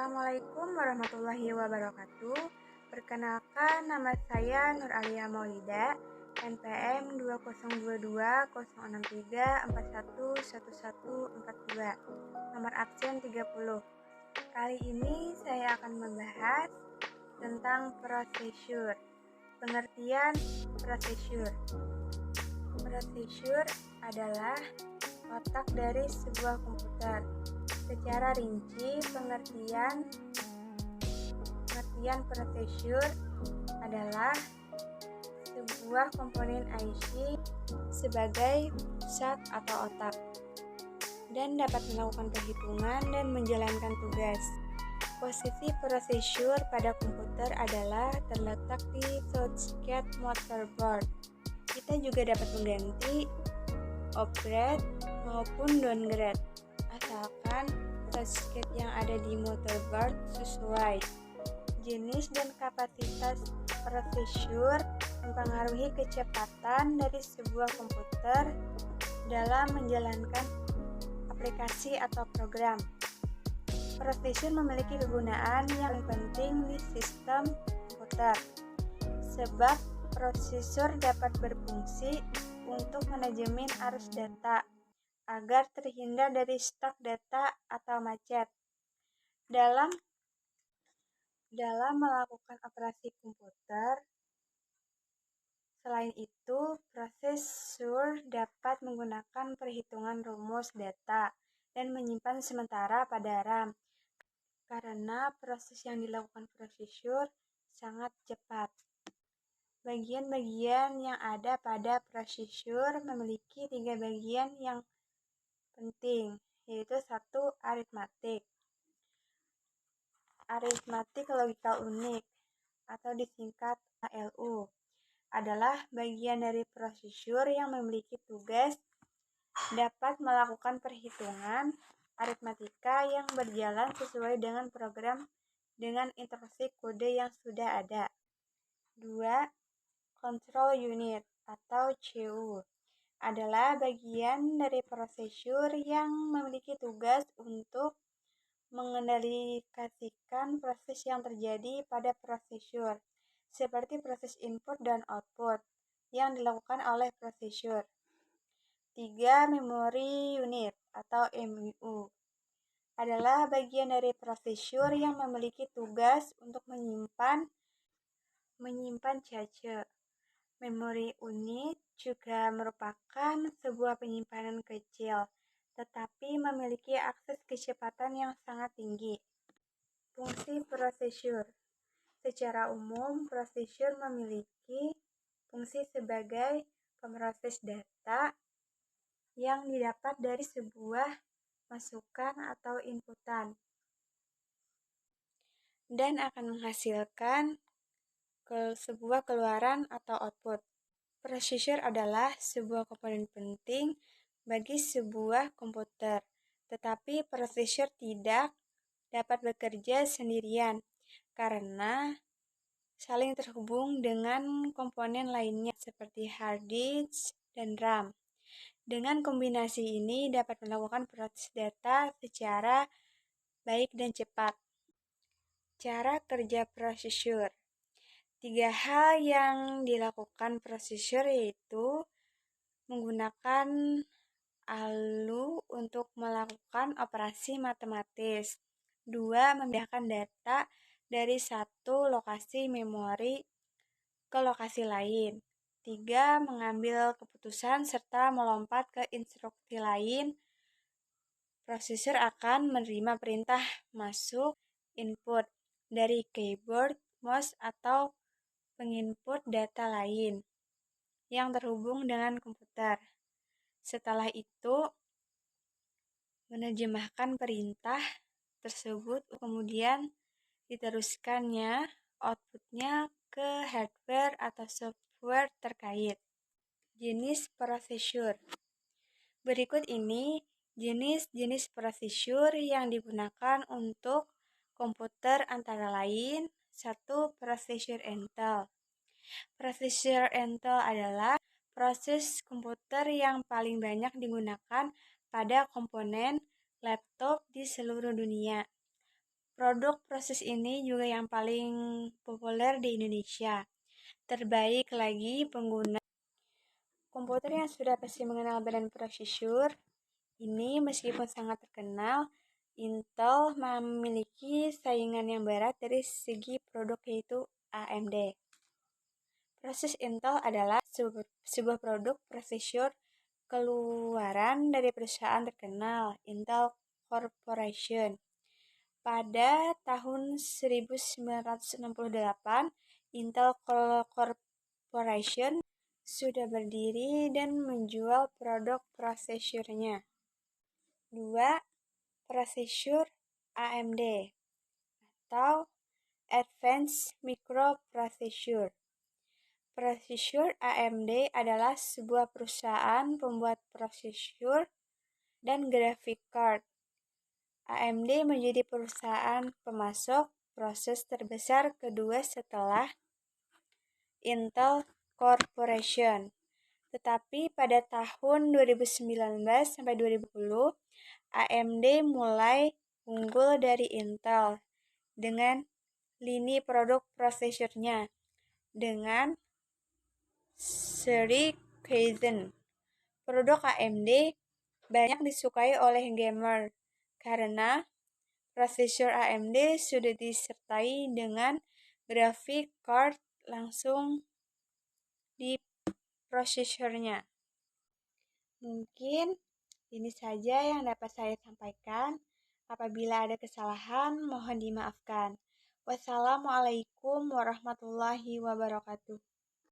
Assalamualaikum warahmatullahi wabarakatuh. Perkenalkan, nama saya Nur Alia Maulida, NPM 20220634111142, nomor absen 30. Kali ini saya akan membahas tentang procedure. Pengertian procedure. Procedure adalah otak dari sebuah komputer. Secara rinci, pengertian procedure adalah sebuah komponen IC sebagai pusat atau otak dan dapat melakukan perhitungan dan menjalankan tugas. Posisi procedure pada komputer adalah terletak di touchpad motherboard. Kita juga dapat mengganti upgrade maupun downgrade asalkan touchpad yang ada di motherboard sesuai. Jenis dan kapasitas procedure mempengaruhi kecepatan dari sebuah komputer dalam menjalankan aplikasi atau program. Procedure memiliki kegunaan yang penting di sistem komputer, sebab prosesor dapat berfungsi untuk manajemen arus data agar terhindar dari stok data atau macet. Dalam melakukan operasi komputer, selain itu, prosesor dapat menggunakan perhitungan rumus data dan menyimpan sementara pada RAM, karena proses yang dilakukan prosesor sangat cepat. Bagian-bagian yang ada pada prosesor memiliki 3 bagian yang penting, yaitu 1. Aritmatik. Aritmatik logikal unik atau disingkat ALU adalah bagian dari prosesor yang memiliki tugas dapat melakukan perhitungan aritmatika yang berjalan sesuai dengan program dengan instruksi kode yang sudah ada. 2. Control unit atau CU adalah bagian dari prosesor yang memiliki tugas untuk mengendalikan proses yang terjadi pada prosesor, seperti proses input dan output yang dilakukan oleh prosesor. 3. Memory unit atau MU adalah bagian dari prosesor yang memiliki tugas untuk menyimpan cache. Memori unit juga merupakan sebuah penyimpanan kecil, tetapi memiliki akses kecepatan yang sangat tinggi. Fungsi prosesor. Secara umum, prosesor memiliki fungsi sebagai pemroses data yang didapat dari sebuah masukan atau inputan dan akan menghasilkan sebuah keluaran atau output. Prosesor adalah sebuah komponen penting bagi sebuah komputer, tetapi prosesor tidak dapat bekerja sendirian karena saling terhubung dengan komponen lainnya seperti hard disk dan RAM. Dengan kombinasi ini dapat melakukan proses data secara baik dan cepat. Cara kerja prosesor. 3 hal yang dilakukan prosesor yaitu menggunakan ALU untuk melakukan operasi matematis. 2. Memindahkan data dari satu lokasi memori ke lokasi lain. 3. Mengambil keputusan serta melompat ke instruksi lain. Prosesor akan menerima perintah masuk input dari keyboard, mouse, atau penginput data lain yang terhubung dengan komputer. Setelah itu, menerjemahkan perintah tersebut, kemudian diteruskannya outputnya ke hardware atau software terkait. Jenis prosesor. Berikut ini jenis-jenis prosesor yang digunakan untuk komputer antara lain. 1. Prosesor Intel. Prosesor Intel adalah proses komputer yang paling banyak digunakan pada komponen laptop di seluruh dunia. Produk proses ini juga yang paling populer di Indonesia. Terbaik lagi pengguna komputer yang sudah pasti mengenal brand prosesor ini meskipun sangat terkenal, Intel memiliki saingan yang berat dari segi produk yaitu AMD. Proses Intel adalah sebuah produk prosesor keluaran dari perusahaan terkenal Intel Corporation. Pada tahun 1968, Intel Corporation sudah berdiri dan menjual produk prosesornya. 2. Prosesor AMD atau Advanced Microprocessor. Prosesor AMD adalah sebuah perusahaan pembuat prosesor dan graphic card. AMD menjadi perusahaan pemasok proses terbesar kedua setelah Intel Corporation. Tetapi pada tahun 2019 sampai 2020, AMD mulai unggul dari Intel dengan lini produk prosesornya dengan seri Ryzen. Produk AMD banyak disukai oleh gamer karena prosesor AMD sudah disertai dengan graphic card langsung di prosesornya. Mungkin ini saja yang dapat saya sampaikan. Apabila ada kesalahan, mohon dimaafkan. Wassalamualaikum warahmatullahi wabarakatuh.